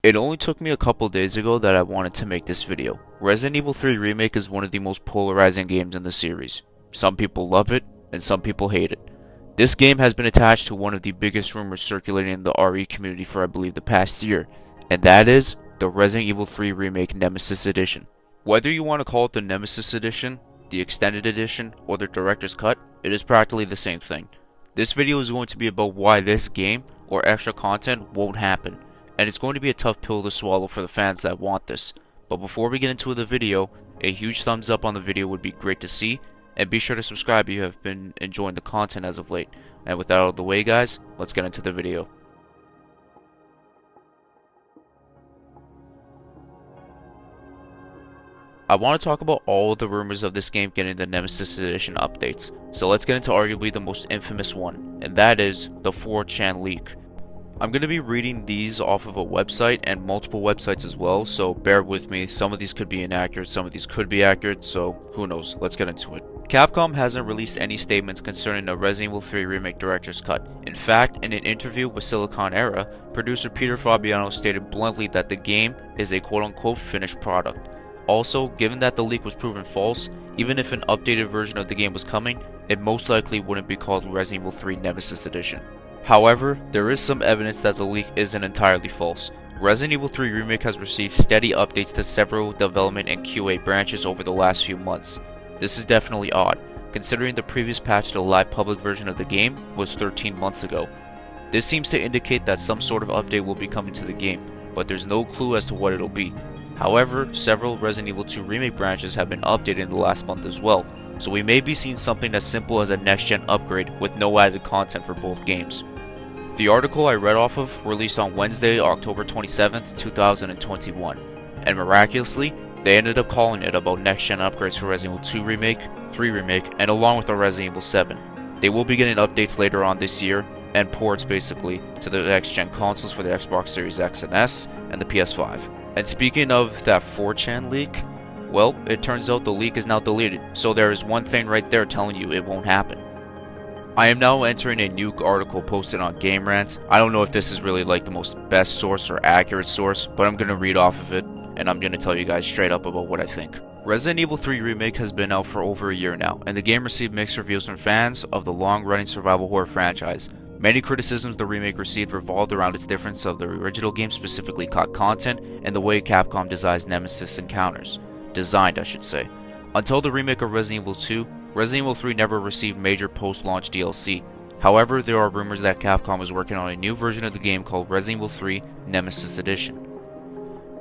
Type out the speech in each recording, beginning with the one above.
It only took me a couple days ago that I wanted to make this video. Resident Evil 3 Remake is one of the most polarizing games in the series. Some people love it, and some people hate it. This game has been attached to one of the biggest rumors circulating in the RE community for I believe the past year, and that is the Resident Evil 3 Remake Nemesis Edition. Whether you want to call it the Nemesis Edition, the Extended Edition, or the Director's Cut, it is practically the same thing. This video is going to be about why this game, or extra content, won't happen. And it's going to be a tough pill to swallow for the fans that want this. But before we get into the video, a huge thumbs up on the video would be great to see, and be sure to subscribe if you have been enjoying the content as of late. And with that out of the way guys, let's get into the video. I want to talk about all of the rumors of this game getting the Nemesis Edition updates, so let's get into arguably the most infamous one, and that is the 4chan leak. I'm going to be reading these off of a website and multiple websites as well, so bear with me. Some of these could be inaccurate, some of these could be accurate, so who knows. Let's get into it. Capcom hasn't released any statements concerning the Resident Evil 3 Remake Director's Cut. In fact, in an interview with Silicon Era, producer Peter Fabiano stated bluntly that the game is a quote-unquote finished product. Also, given that the leak was proven false, even if an updated version of the game was coming, it most likely wouldn't be called Resident Evil 3 Nemesis Edition. However, there is some evidence that the leak isn't entirely false. Resident Evil 3 Remake has received steady updates to several development and QA branches over the last few months. This is definitely odd, considering the previous patch to the live public version of the game was 13 months ago. This seems to indicate that some sort of update will be coming to the game, but there's no clue as to what it'll be. However, several Resident Evil 2 Remake branches have been updated in the last month as well, so we may be seeing something as simple as a next-gen upgrade with no added content for both games. The article I read off of released on Wednesday, October 27th, 2021, and miraculously, they ended up calling it about next-gen upgrades for Resident Evil 2 Remake, 3 Remake, and along with the Resident Evil 7. They will be getting updates later on this year, and ports basically, to the next-gen consoles for the Xbox Series X and S, and the PS5. And speaking of that 4chan leak, well, it turns out the leak is now deleted, so there is one thing right there telling you it won't happen. I am now entering a new article posted on Game Rant. I don't know if this is really like the most best source or accurate source, but I'm going to read off of it, and I'm going to tell you guys straight up about what I think. Resident Evil 3 Remake has been out for over a year now, and the game received mixed reviews from fans of the long-running survival horror franchise. Many criticisms the remake received revolved around its difference of the original game, specifically COD content, and the way Capcom designs Nemesis encounters. Designed, I should say. Until the remake of Resident Evil 2, Resident Evil 3 never received major post-launch DLC. However, there are rumors that Capcom is working on a new version of the game called Resident Evil 3 Nemesis Edition.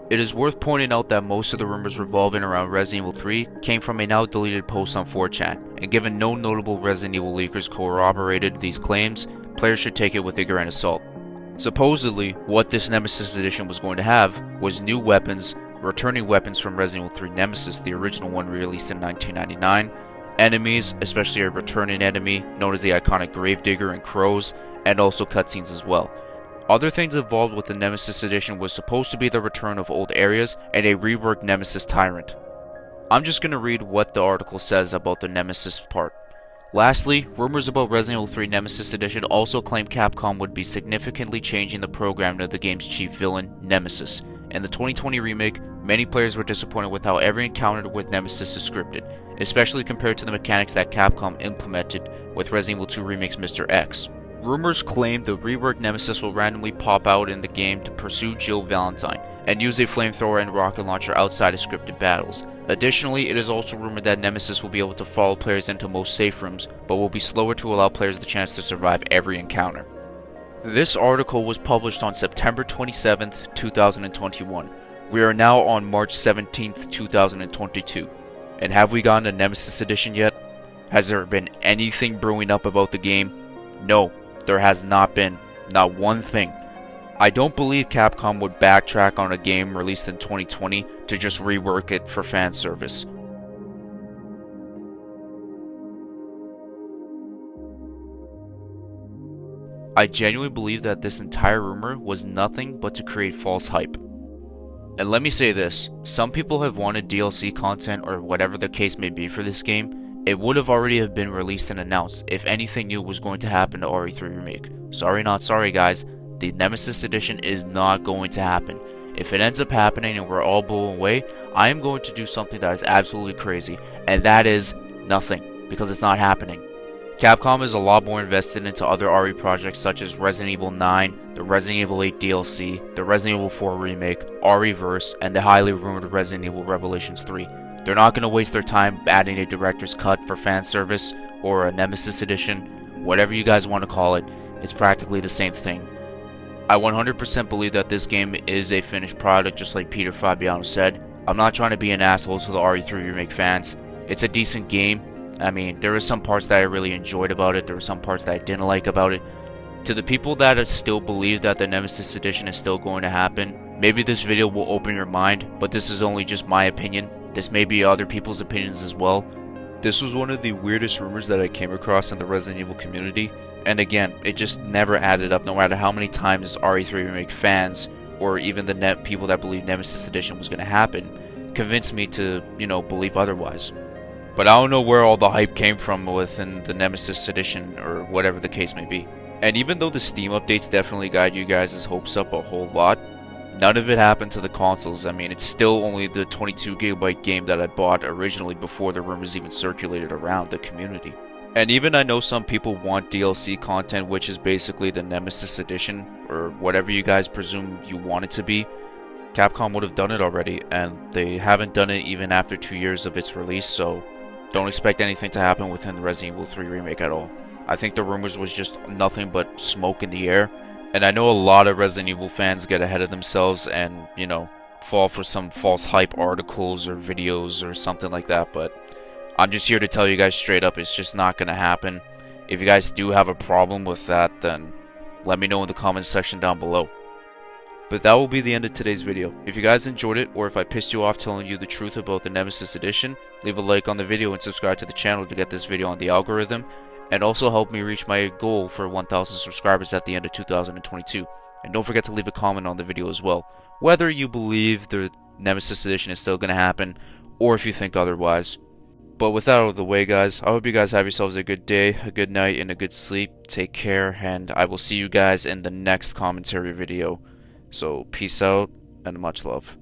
It is worth pointing out that most of the rumors revolving around Resident Evil 3 came from a now deleted post on 4chan, and given no notable Resident Evil leakers corroborated these claims, players should take it with a grain of salt. Supposedly, what this Nemesis Edition was going to have was new weapons, returning weapons from Resident Evil 3 Nemesis, the original one released in 1999, enemies, especially a returning enemy known as the iconic Gravedigger and Crows, and also cutscenes as well. Other things involved with the Nemesis Edition was supposed to be the return of old areas and a reworked Nemesis Tyrant. I'm just going to read what the article says about the Nemesis part. Lastly, rumors about Resident Evil 3 Nemesis Edition also claim Capcom would be significantly changing the programming of the game's chief villain, Nemesis. In the 2020 remake, many players were disappointed with how every encounter with Nemesis is scripted, especially compared to the mechanics that Capcom implemented with Resident Evil 2 Remake's Mr. X. Rumors claim the reworked Nemesis will randomly pop out in the game to pursue Jill Valentine, and use a flamethrower and rocket launcher outside of scripted battles. Additionally, it is also rumored that Nemesis will be able to follow players into most safe rooms, but will be slower to allow players the chance to survive every encounter. This article was published on September 27th, 2021. We are now on March 17th, 2022. And have we gotten a Nemesis Edition yet? Has there been anything brewing up about the game? No, there has not been. Not one thing. I don't believe Capcom would backtrack on a game released in 2020 to just rework it for fan service. I genuinely believe that this entire rumor was nothing but to create false hype. And let me say this, some people have wanted DLC content or whatever the case may be for this game. It would have already have been released and announced if anything new was going to happen to RE3 Remake. Sorry not sorry guys, the Nemesis Edition is not going to happen. If it ends up happening and we're all blown away, I am going to do something that is absolutely crazy, and that is nothing, because it's not happening. Capcom is a lot more invested into other RE projects such as Resident Evil 9, the Resident Evil 8 DLC, the Resident Evil 4 remake, RE-verse, and the highly rumored Resident Evil Revelations 3. They're not going to waste their time adding a director's cut for fan service or a Nemesis edition, whatever you guys want to call it. It's practically the same thing. I 100% believe that this game is a finished product, just like Peter Fabiano said. I'm not trying to be an asshole to the RE3 remake fans. It's a decent game. I mean, there are some parts that I really enjoyed about it, there were some parts that I didn't like about it. To the people that still believe that the Nemesis edition is still going to happen, maybe this video will open your mind, but this is only just my opinion. This may be other people's opinions as well. This was one of the weirdest rumors that I came across in the Resident Evil community, and again, it just never added up, no matter how many times RE3 Remake fans, or even the people that believe Nemesis edition was going to happen, convinced me to, believe otherwise. But I don't know where all the hype came from within the Nemesis edition, or whatever the case may be. And even though the Steam updates definitely got you guys' hopes up a whole lot, none of it happened to the consoles. I mean, it's still only the 22GB game that I bought originally before the rumors even circulated around the community. And even I know some people want DLC content, which is basically the Nemesis edition, or whatever you guys presume you want it to be. Capcom would have done it already, and they haven't done it even after 2 years of its release, so don't expect anything to happen within the Resident Evil 3 remake at all. I think the rumors was just nothing but smoke in the air. And I know a lot of Resident Evil fans get ahead of themselves and, fall for some false hype articles or videos or something like that, but I'm just here to tell you guys straight up, it's just not going to happen. If you guys do have a problem with that, then let me know in the comments section down below. But that will be the end of today's video. If you guys enjoyed it, or if I pissed you off telling you the truth about the Nemesis edition, leave a like on the video and subscribe to the channel to get this video on the algorithm, and also help me reach my goal for 1,000 subscribers at the end of 2022. And don't forget to leave a comment on the video as well, whether you believe the Nemesis edition is still going to happen, or if you think otherwise. But with that out of the way, guys, I hope you guys have yourselves a good day, a good night, and a good sleep. Take care, and I will see you guys in the next commentary video. So, peace out, and much love.